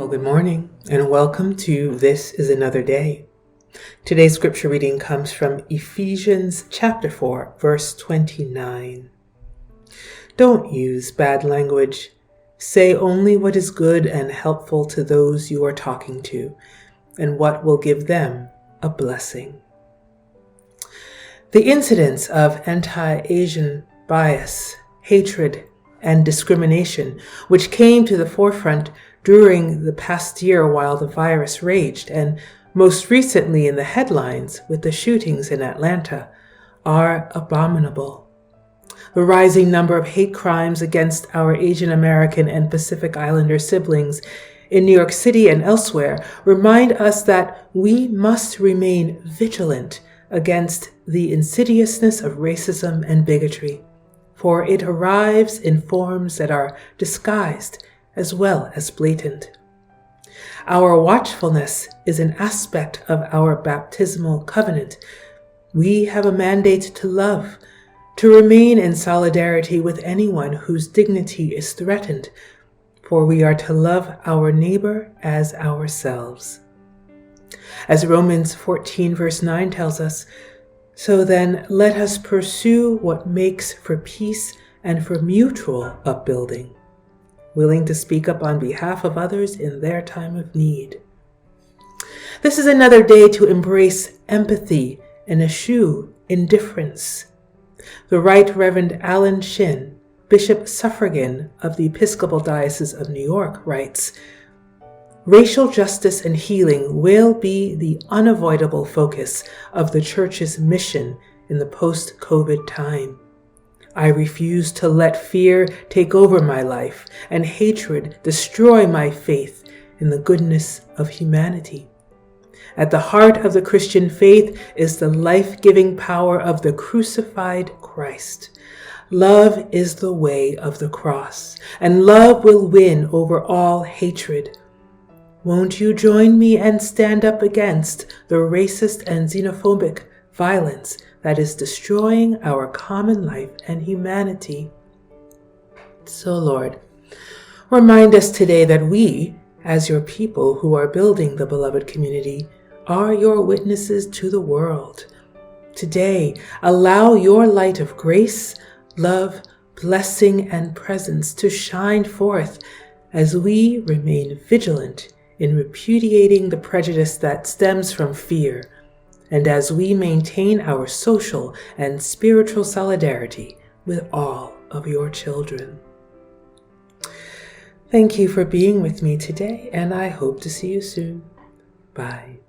Well, good morning and welcome to This is Another Day. Today's scripture reading comes from Ephesians chapter 4, verse 29. Don't use bad language. Say only what is good and helpful to those you are talking to, and what will give them a blessing. The incidence of anti-Asian bias, hatred, and discrimination, which came to the forefront during the past year while the virus raged, and most recently in the headlines with the shootings in Atlanta, are abominable. The rising number of hate crimes against our Asian American and Pacific Islander siblings in New York City and elsewhere remind us that we must remain vigilant against the insidiousness of racism and bigotry, for it arrives in forms that are disguised as well as blatant. Our watchfulness is an aspect of our baptismal covenant. We have a mandate to love, to remain in solidarity with anyone whose dignity is threatened, for we are to love our neighbor as ourselves. As Romans 14 verse 9 tells us, so then let us pursue what makes for peace and for mutual upbuilding, willing to speak up on behalf of others in their time of need. This is another day to embrace empathy and eschew indifference. The Right Reverend Alan Shin, Bishop Suffragan of the Episcopal Diocese of New York, writes, racial justice and healing will be the unavoidable focus of the Church's mission in the post-COVID time. I refuse to let fear take over my life and hatred destroy my faith in the goodness of humanity. At the heart of the Christian faith is the life-giving power of the crucified Christ. Love is the way of the cross, and love will win over all hatred. Won't you join me and stand up against the racist and xenophobic violence that is destroying our common life and humanity? So, Lord, remind us today that we, as your people who are building the beloved community, are your witnesses to the world. Today, allow your light of grace, love, blessing, and presence to shine forth as we remain vigilant in repudiating the prejudice that stems from fear, and as we maintain our social and spiritual solidarity with all of your children. Thank you for being with me today, and I hope to see you soon. Bye.